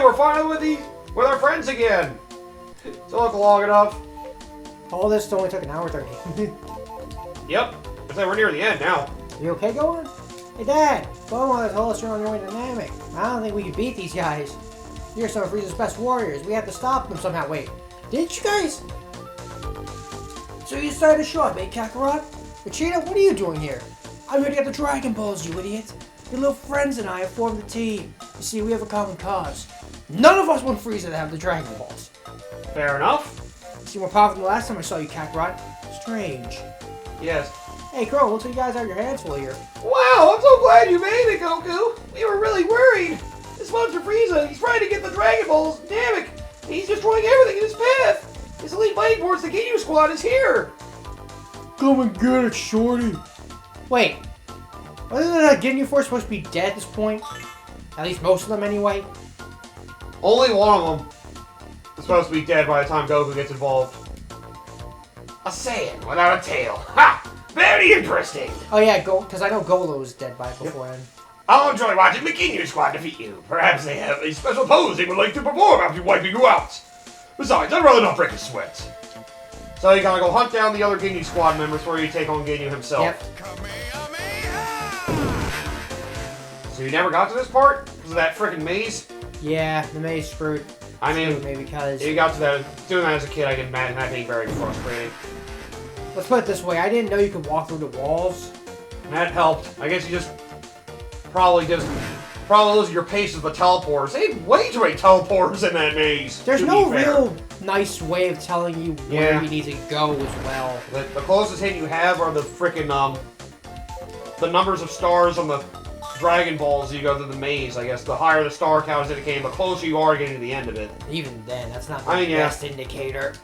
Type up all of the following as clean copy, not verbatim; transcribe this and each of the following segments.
we're finally with our friends again. Still not long enough. All this only took an hour 30. Yep. Looks like we're near the end now. You okay going? Hey Dad, Gohan told us you're on your way to Namek. I don't think we can beat these guys. You're some of Frieza's best warriors. We have to stop them somehow. Wait, didn't you guys? So you decided to show up, eh, Kakarot? Vegeta, what are you doing here? I'm here to get the Dragon Balls, you idiot. Your little friends and I have formed a team. You see, we have a common cause. None of us want Frieza to have the Dragon Balls. Fair enough. You seem more powerful than the last time I saw you, Kakarot. Strange. Yes. Hey, Crow, looks like you guys have your hands full here. Wow, I'm so glad you made it, Goku. We were really worried. This monster Frieza, he's trying to get the Dragon Balls. Damn it. He's destroying everything in his path. His elite fighting force, the Ginyu Squad, is here. Come and get it, Shorty. Wait. Wasn't the Ginyu Force supposed to be dead at this point? At least most of them, anyway. Only one of them is supposed to be dead by the time Goku gets involved. A Saiyan without a tail. Ha! Very interesting. Oh yeah, because I know Golo was dead by beforehand. I'll enjoy watching the Ginyu Squad defeat you. Perhaps they have a special pose they would like to perform after wiping you out. Besides, I'd rather not break a sweat. So you gotta go hunt down the other Ginyu Squad members before you take on Ginyu himself. Yep. So you never got to this part? Because of that freaking maze? Yeah, the maze screwed. I mean, maybe because you got to that. Doing that as a kid, I can imagine that being very frustrating. let's put it this way: I didn't know you could walk through the walls. That helped. I guess you just probably losing your pace with the teleporters. They had way too many teleporters in that maze. There's no real nice way of telling you where you need to go as well. The closest hint you have are the freaking the numbers of stars on the Dragon Balls you go through the maze. I guess the higher the star count is indicating, the closer you are getting to the end of it. Even then, that's not the best indicator.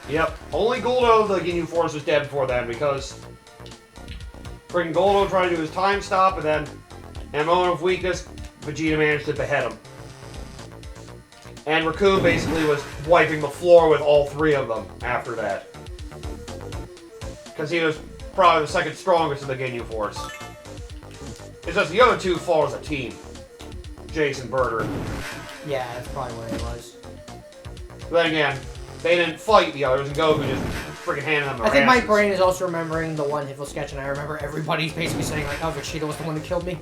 Yep. Only Guldo, the Ginyu Force, was dead before then because freaking Guldo tried to do his time stop, and then in a moment of weakness, Vegeta managed to behead him. And Raccoon basically was wiping the floor with all three of them after that. Because he was probably the second strongest in the Ginyu Force. It's just the other two fall as a team. Jason Birder. Yeah, that's probably what it was. But then again, they didn't fight the others, and Goku just freaking handed them their I think my asses. brain is also remembering the one Hitler sketch, and I remember everybody basically saying, like, oh, Vegeta was the one that killed me.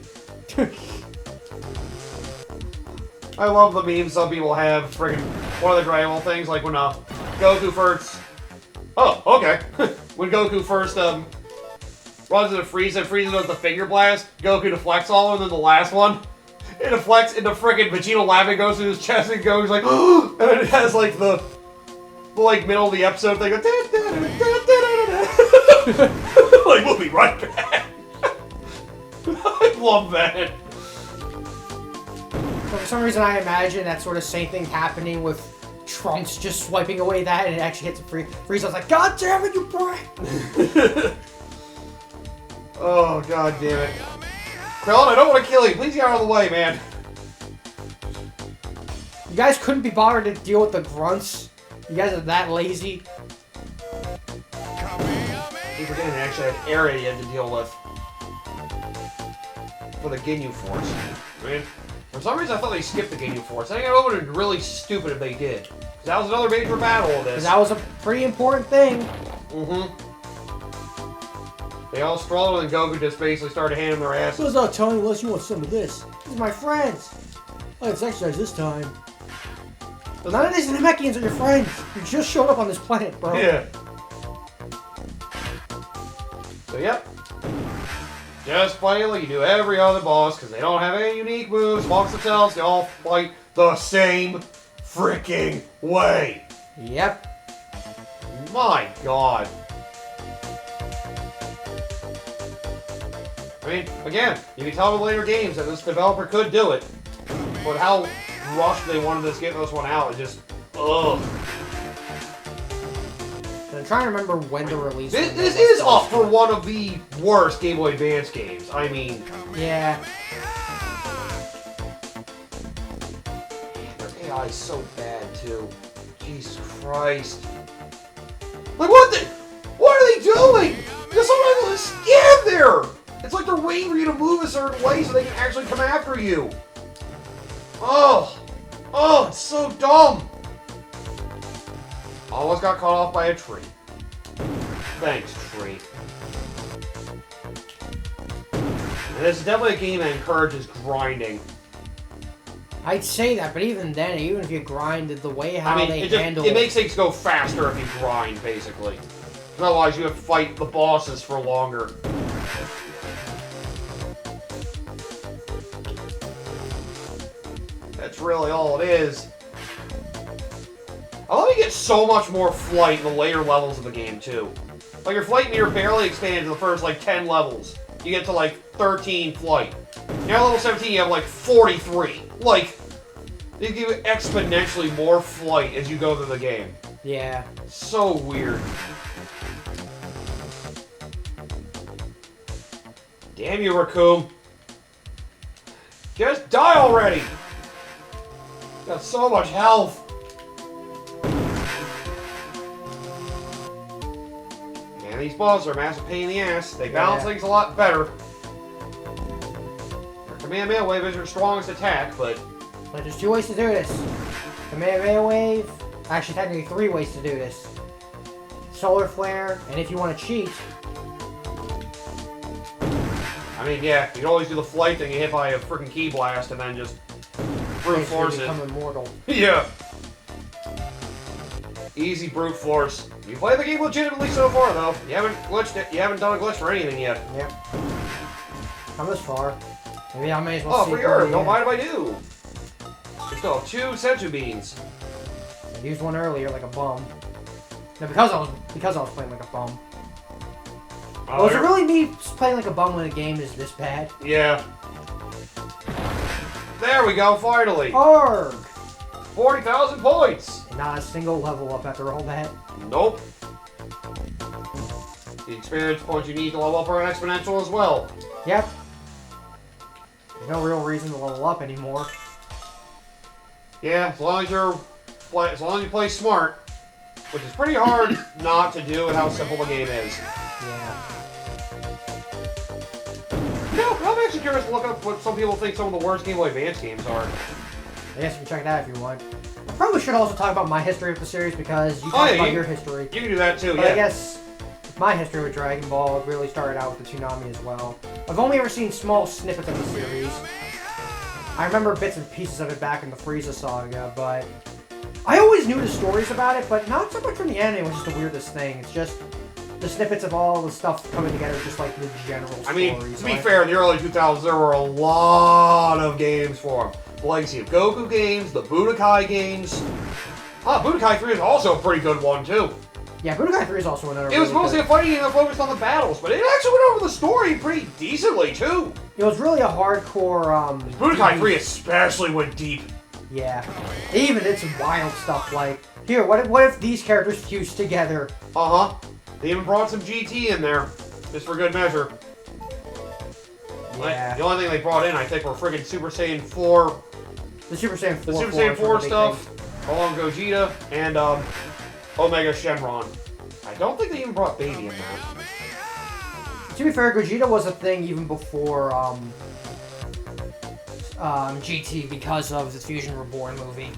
I love the memes some people have. Freaking one of the Dragon Ball things, like when Goku first. Oh, okay. When Goku first runs into Frieza, and Frieza does the finger blast. Goku deflects all, and then the last one, it deflects into freaking Vegeta laughing, goes through his chest, and goes like, and then it has like the like middle of the episode thing, like we'll be right back. I love that. So for some reason, I imagine that sort of same thing happening with Trunks just swiping away that, and it actually hits Frieza. I was like, God damn it, you brat! Oh, god damn it. Krillin, I don't want to kill you. Please get out of the way, man. You guys couldn't be bothered to deal with the grunts? You guys are that lazy? You're forgetting they actually had area you had to deal with. For the Ginyu Force. I mean, for some reason I thought they skipped the Ginyu Force. I think it would have been really stupid if they did. Because that was another major battle of this. Because that was a pretty important thing. Mm-hmm. They all struggled and Goku just basically started handing their asses. So I'll tell you unless you want some of this. These are my friends. Oh, it's exercise this time. But none of these Namekians are your friends. You just showed up on this planet, bro. Yeah. So, yep. Just play like you do every other boss, because they don't have any unique moves amongst themselves. They all fight the same freaking way. Yep. My god. I mean, again, you can tell in later games that this developer could do it, but how rushed they wanted to get this one out, it just, ugh. I'm trying to remember when the release was. This is up for one of the worst Game Boy Advance games. I mean, yeah. Their AI is so bad too. Jesus Christ! Like what are they doing? There's some kind of scam there. It's like they're waiting for you to move a certain way so they can actually come after you. Oh. Oh, it's so dumb! Almost got caught off by a tree. Thanks, tree. And this is definitely a game that encourages grinding. I'd say that, but even then, even if you grinded the way how they handle it makes things go faster if you grind, basically. Otherwise, you have to fight the bosses for longer. That's really all it is. I love you get so much more flight in the later levels of the game, too. Like, your flight meter barely expands in the first, like, 10 levels. You get to, like, 13 flight. Now, level 17, you have, like, 43. Like, they give you exponentially more flight as you go through the game. Yeah. So weird. Damn you, Raccoon. Just die already! Got so much health. Man, these bosses are a massive pain in the ass. They balance things a lot better. Your Kamehameha Wave is your strongest attack, but there's 2 ways to do this. Kamehameha Wave. Actually, technically 3 ways to do this. Solar Flare, and if you want to cheat. I mean, yeah, you can always do the flight thing. You hit by a freaking Ki Blast and then just brute force it. Become immortal. Yeah. Easy brute force. You play the game legitimately so far, though. You haven't glitched it. You haven't done a glitch for anything yet. Yep. Come this far. Maybe I may as well see. Oh, free herb. Don't mind if I do. We still have 2 sensu beans. I used one earlier like a bum. No, because I was playing like a bum. Was it really me playing like a bum when a game is this bad? Yeah. There we go, finally. Arg! 40,000 points. And not a single level up after all that. Nope. The experience points you need to level up are exponential as well. Yep. There's no real reason to level up anymore. Yeah, as long as you play smart, which is pretty hard not to do with how simple the game is. Yeah. You know, I'm actually curious to look up what some people think some of the worst Game Boy Advance games are. I guess you can check that if you want. I probably should also talk about my history of the series because you talked about your history. You can do that too, But yeah. I guess my history with Dragon Ball really started out with the Toonami as well. I've only ever seen small snippets of the series. I remember bits and pieces of it back in the Frieza saga, but I always knew the stories about it, but not so much from the anime, which is the weirdest thing. It's just the snippets of all the stuff coming together, just like the general stories. I mean, to be fair, in the early 2000s, there were a lot of games for them. The Legacy of Goku games, the Budokai games. Budokai 3 is also a pretty good one, too. Yeah, Budokai 3 is also another It was mostly a fighting game that focused on the battles, but it actually went over the story pretty decently, too. It was really a hardcore, Budokai 3 especially went deep. Yeah. They even did some wild stuff like, here, what if these characters fused together? Uh-huh. They even brought some GT in there, just for good measure. Yeah. The only thing they brought in, I think, were friggin' Super Saiyan 4. The Super Saiyan 4. The Super Saiyan 4 stuff, along with Gogeta, and Omega Shenron. I don't think they even brought Baby in that. To be fair, Gogeta was a thing even before GT because of the Fusion Reborn movie.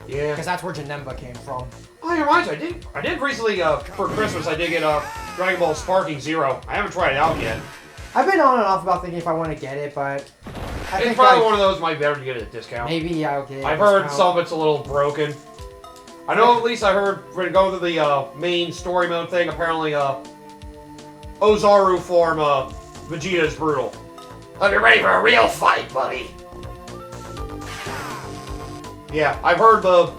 Yeah. Because that's where Janemba came from. Oh, you're right. I did recently, for Christmas, I did get Dragon Ball Sparking Zero. I haven't tried it out yet. I've been on and off about thinking if I want to get it, but I think probably one of those might be better to get at a discount. Maybe I'll get it. I've heard some of it's a little broken. I know at least I heard we're gonna go to the main story mode thing. Apparently, Ozaru form Vegeta is brutal. Are you ready for a real fight, buddy? Yeah, I've heard the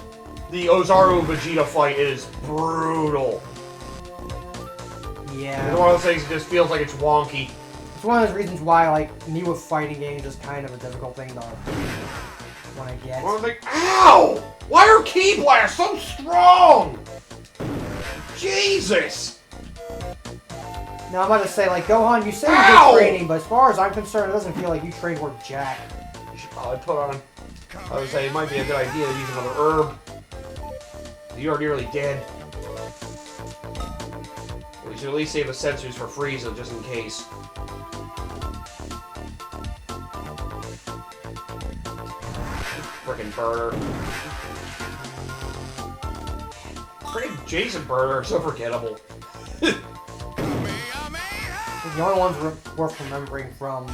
Ozaru Vegeta fight is brutal. Yeah. It's one of those things that just feels like it's wonky. It's one of those reasons why, like, me with fighting games is kind of a difficult thing to want to get. I was like, ow! Why are Ki Blasts so strong? Jesus! Now, I'm about to say, like, Gohan, you say you Ow! did training, but as far as I'm concerned, it doesn't feel like you trained worth jack. You should probably put on. I would say it might be a good idea to use another herb. You're nearly dead. We should at least save the sensors for Frieza, just in case. freaking burner. Freaking Jason burner, so forgettable. The only ones worth remembering from...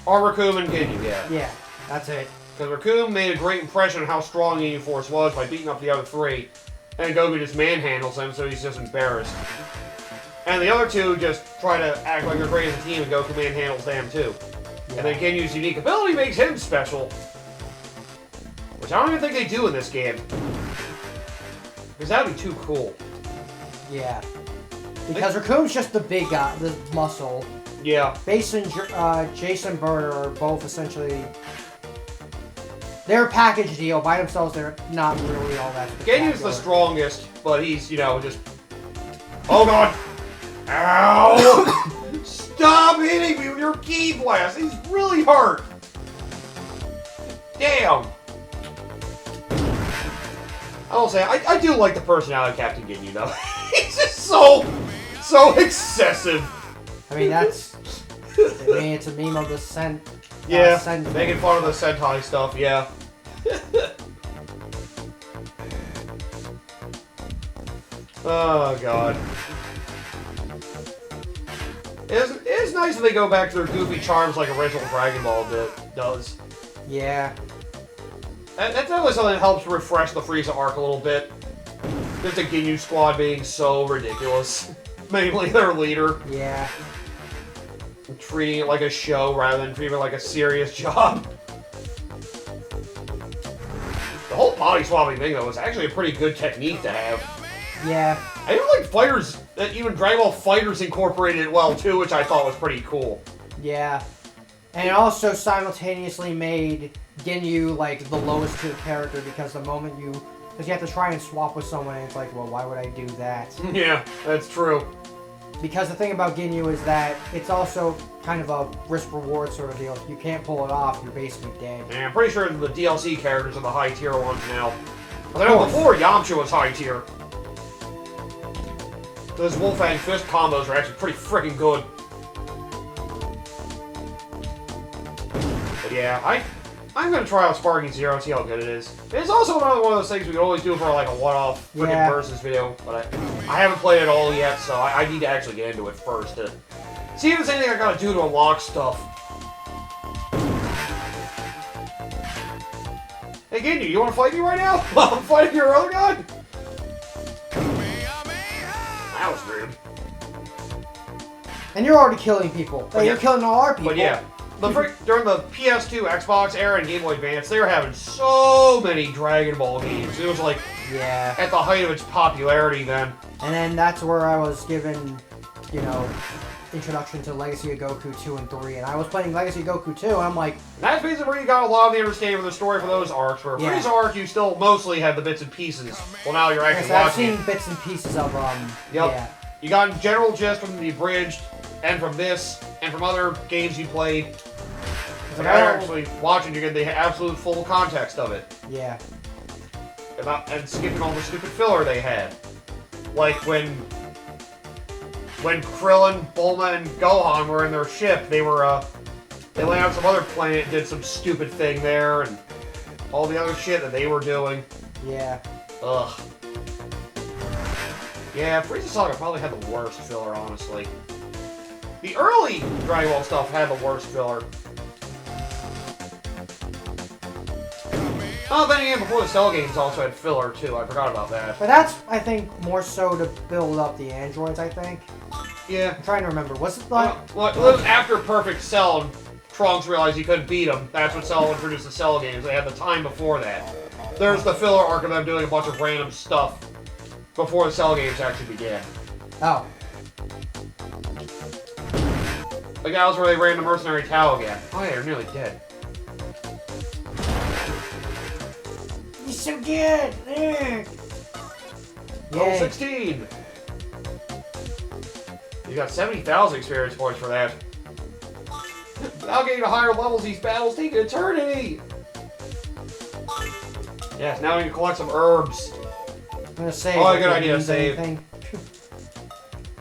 Are Raccoon and Ginyu, yeah. Yeah, that's it. Because Raccoon made a great impression on how strong Ginyu Force was by beating up the other three. And Goku just manhandles him, so he's just embarrassed. And the other two just try to act like they're great as a team, and Goku manhandles them too. Yeah. And then Ginyu's unique ability makes him special. Which I don't even think they do in this game. Because that would be too cool. Yeah. Because Raccoon's just the big guy, the muscle. Yeah. Base and Jason Bird are both essentially... They're a package deal. By themselves, they're not really all that spectacular. Ginyu's the strongest, but he's, you know, just... Oh god! Ow! Stop hitting me with your ki blast! He's really hurt! Damn! I will say, I do like the personality of Captain Ginyu, though. He's just so excessive. I mean, that's... I mean, it's a meme of the Yeah, making fun of the Sentai stuff, yeah. Oh, God. It's nice that they go back to their goofy charms like original Dragon Ball does. Yeah. That's always something that helps refresh the Frieza arc a little bit. Just the Ginyu squad being so ridiculous. Mainly their leader. Yeah. Treating it like a show rather than treating it like a serious job. The whole body swapping thing, though, is actually a pretty good technique to have. Yeah. I even like fighters, that even Dragon Ball Fighters incorporated it well, too, which I thought was pretty cool. Yeah. And it also simultaneously made Ginyu, like, the lowest tier character, because the moment you... Because you have to try and swap with someone, and it's like, well, why would I do that? Yeah, that's true. Because the thing about Ginyu is that it's also kind of a risk-reward sort of deal. If you can't pull it off, you're basically dead. And I'm pretty sure the DLC characters are the high-tier ones now. I know before, Yamcha was high-tier. Those Wolfang Fist combos are actually pretty freaking good. But yeah, I'm gonna try out Sparking Zero, see how good it is. It's also another one of those things we can always do for like a one-off freaking versus video, but I haven't played it all yet, so I need to actually get into it first to see if there's anything I gotta do to unlock stuff. Hey Ginyu, you wanna fight me right now? While I'm fighting your other guy? That was rude. And you're already killing people. Like, you're killing all our people. But yeah. During the PS2, Xbox era, and Game Boy Advance, they were having so many Dragon Ball games. It was like, yeah, at the height of its popularity then. And then that's where I was given, you know, introduction to Legacy of Goku 2 and 3. And I was playing Legacy of Goku 2, and I'm like... That's basically where you got a lot of the understanding of the story for those arcs, where Frieza arc, you still mostly had the bits and pieces. Well, now you're actually watching I've seen bits and pieces of, Yep. Yeah. You got general gist from the abridged, and from this, and from other games you played. So now you're actually watching, you get the absolute full context of it. Yeah. And skipping all the stupid filler they had. Like when Krillin, Bulma, and Gohan were in their ship, they landed on some other planet, did some stupid thing there, and all the other shit that they were doing. Yeah. Ugh. Yeah, Frieza Saga probably had the worst filler, honestly. The early Dragon Ball stuff had the worst filler. Oh, then again, before the Cell games also had filler, too. I forgot about that. But that's, I think, more so to build up the androids, I think. Yeah. I'm trying to remember. Was it like... Well, it was after Perfect Cell and Trunks realized he couldn't beat him. That's when Cell introduced the Cell games. They had the time before that. There's the filler arc of them doing a bunch of random stuff before the Cell games actually began. Oh. Like that was where they ran the Mercenary Tao again. Oh yeah, they're nearly dead. He's so good! Level 16! You got 70,000 experience points for that. Without getting to higher levels, these battles take an eternity! Yes, now we can collect some herbs. I'm gonna save. Oh, good idea, save.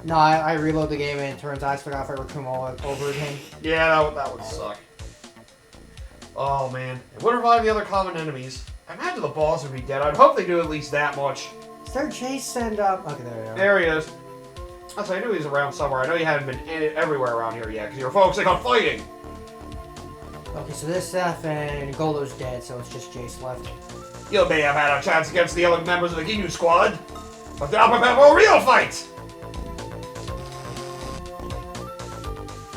No, I reload the game and it turns out I forgot if I Raccoon all over again. Yeah, that would suck. Oh man, it would revive the other common enemies. I imagine the boss would be dead. I'd hope they do at least that much. Is there Chase and okay, there we go. There he is. I knew he was around somewhere. I know you haven't been everywhere around here yet because you were focusing on fighting. Okay, so this Seth and Goldo's dead, so it's just Jace left. You may have had a chance against the other members of the Ginyu squad, but now prepare for a real fight!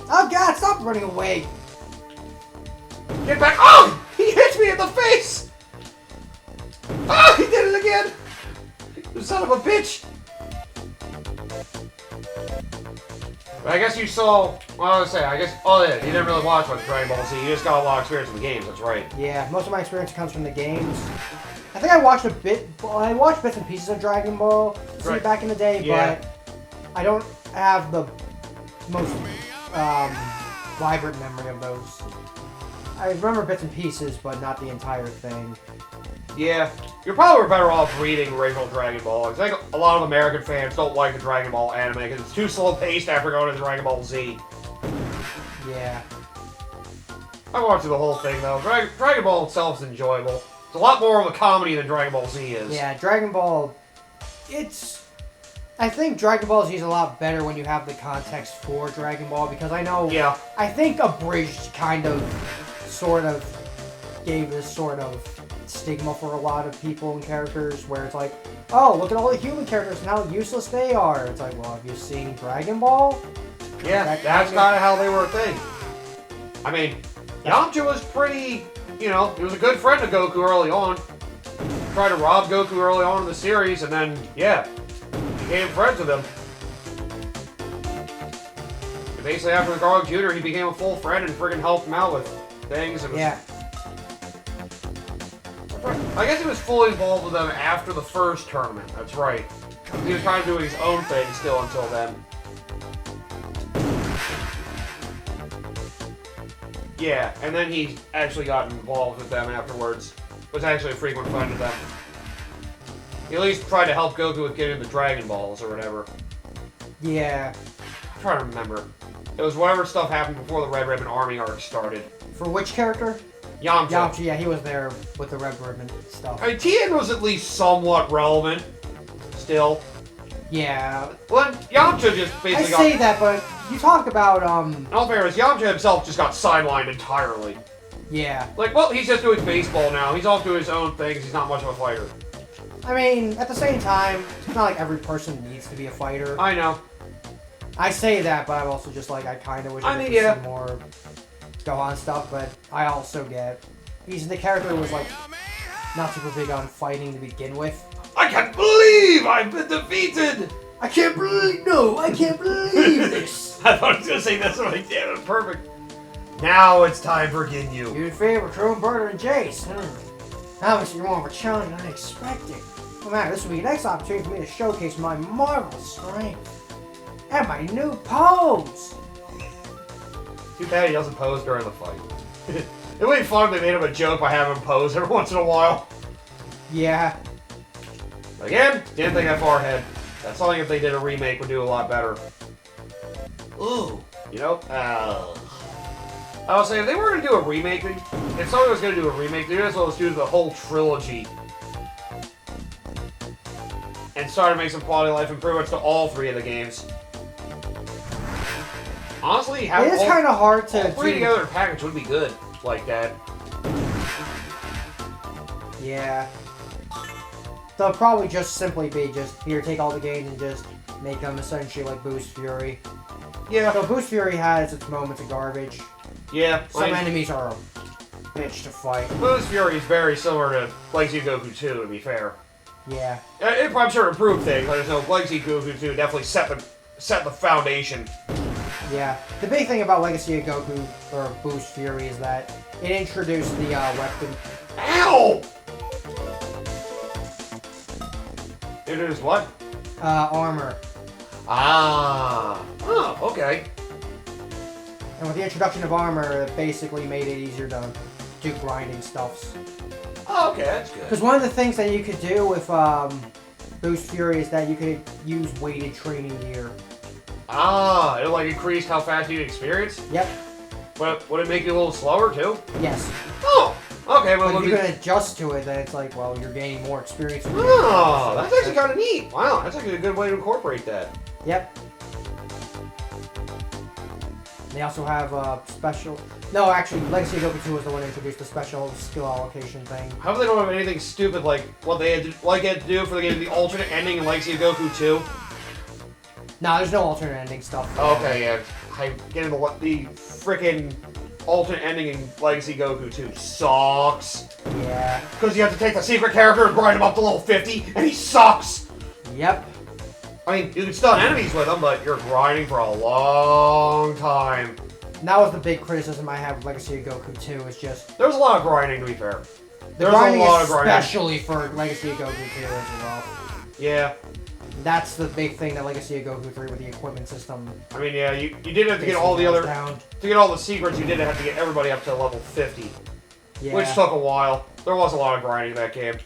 Oh god, stop running away! Get back! Oh! He hit me in the face! Ah! He did it again! You son of a bitch! I guess you saw. Well, I was saying. I guess. Oh yeah, you didn't really watch much Dragon Ball Z. You just got a lot of experience in the games. That's right. Yeah, most of my experience comes from the games. I think I watched a bit. Well, I watched bits and pieces of Dragon Ball Z back in the day, but I don't have the most vibrant memory of those. I remember bits and pieces, but not the entire thing. Yeah, you're probably better off reading original Dragon Ball. I think a lot of American fans don't like the Dragon Ball anime because it's too slow-paced after going to Dragon Ball Z. Yeah. I watched through the whole thing, though. Dragon Ball itself is enjoyable. It's a lot more of a comedy than Dragon Ball Z is. Yeah, Dragon Ball, I think Dragon Ball Z is a lot better when you have the context for Dragon Ball, because I know... Yeah. I think Abridged kind of, sort of, gave this sort of stigma for a lot of people and characters, where it's like, oh, look at all the human characters and how useless they are. It's like, well, have you seen Dragon Ball? Yeah, that's kind of how they were a thing. I mean, Yamcha was pretty, he was a good friend of Goku early on. Tried to rob Goku early on in the series, and then, yeah, became friends with him. And basically, after the Garlic Jr., he became a full friend and friggin' helped him out with things. Yeah. I guess he was fully involved with them after the first tournament. That's right. He was trying to do his own thing still until then. Yeah, and then he actually got involved with them afterwards. Was actually a frequent friend of them. He at least tried to help Goku with getting the Dragon Balls or whatever. Yeah. I'm trying to remember. It was whatever stuff happened before the Red Ribbon Army arc started. For which character? Yamcha. Yamcha, yeah, he was there with the Red Ribbon stuff. I mean, Tien was at least somewhat relevant. Still. Yeah. Well, Yamcha just basically I say that, but you talk about, In all fairness, Yamcha himself just got sidelined entirely. Yeah. Like, well, he's just doing baseball now. He's off doing his own things. He's not much of a fighter. I mean, at the same time, it's not like every person needs to be a fighter. I know. I say that, but I'm also just like, I kind of wish I could see more Gohan stuff, but I also get... He's the character who was, like, not super big on fighting to begin with. I can't believe I've been defeated! I can't believe this! I thought I was going to say this, but I damn it, perfect. Now it's time for Ginyu. You're in favor of True Burner and Jace. Obviously, you're more of a challenge than I expected. No matter, this will be the next opportunity for me to showcase my marvelous strength. And my new pose! Too bad he doesn't pose during the fight. It would be fun if they made him a joke by having him pose every once in a while. Yeah. Again, didn't think that far ahead. That's something if they did a remake would do a lot better. Ooh. I was saying, if they were going to do a remake, if somebody was going to do a remake, they might as well just do the whole trilogy. And start to make some quality of life improvements to all three of the games. Honestly, having it is kind of hard to three together in a package would be good like that. Yeah. They'll probably just simply be just, here, take all the games and just make them essentially like Boost Fury. Yeah. So Boost Fury has its moments of garbage. Yeah. Some enemies are a bitch to fight. Boost Fury is very similar to Legacy of Goku 2, to be fair. Yeah. I'm sure it improved things. I just know Legacy of Goku 2 definitely set the foundation. Yeah. The big thing about Legacy of Goku, or Boost Fury, is that it introduced the weapon. Ow! It is what? Armor. Ah. Oh, okay. And with the introduction of armor, it basically made it easier to do grinding stuffs. Oh, okay, that's good. Because one of the things that you could do with Boost Fury is that you could use weighted training gear. Ah, it like increased how fast you experience? Yep. But would it make you a little slower too? Yes. Oh, okay. Well, But if you can adjust to it, then it's like, well, you're gaining more experience. Oh, that's actually kind of neat. Wow, that's actually a good way to incorporate that. Yep. They also have special... No, actually, Legacy of Goku 2 was the one that introduced the special skill allocation thing. How come they don't have anything stupid like what they had to do for the alternate ending in Legacy of Goku 2? Nah, there's no alternate ending stuff. Okay, yeah. I get into what the freaking alternate ending in Legacy Goku 2 sucks. Yeah. Because you have to take the secret character and grind him up to level 50, and he sucks! Yep. I mean, you can stun enemies with him, but you're grinding for a long time. And that was the big criticism I have with Legacy of Goku 2, is just... There's a lot of grinding, to be fair. The grinding especially for Legacy of Goku 2 as well. Yeah. That's the big thing that Legacy of Goku 3 with the equipment system. I mean, yeah, you did have to get all the other... To get all the secrets, you did have to get everybody up to level 50. Yeah. Which took a while. There was a lot of grinding in that game.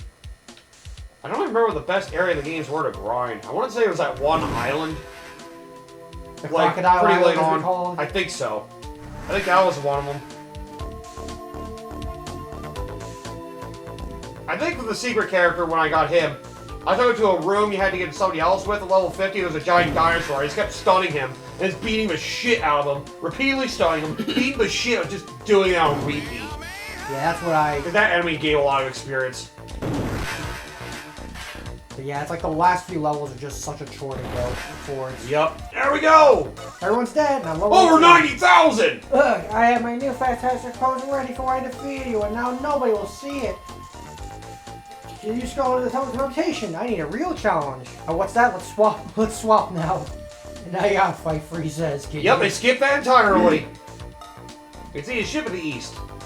I don't even remember what the best area of the games were to grind. I want to say it was that one island. The Like, Crocodile pretty Island, late as on. we call it. I think so. I think that was one of them. I think with the secret character, when I got him, I took him to a room you had to get somebody else with at level 50. There was a giant dinosaur. I just kept stunning him and just beating the shit out of him. Repeatedly stunning him, beating the shit out, just doing it on repeat. Yeah, that's what I... And that enemy gave a lot of experience. But yeah, it's like the last few levels are just such a chore to go towards. Yep. There we go! Everyone's dead, and I'm level Over 2. 90,000! Look, I have my new fantastic pose ready for when I defeat you, and now nobody will see it. Can you scroll to the top of the rotation? I need a real challenge. Oh, what's that? Let's swap. Let's swap now. And now you gotta fight Frieza as Ginyu. Yep, they skipped that entirely. You can see his ship in the east.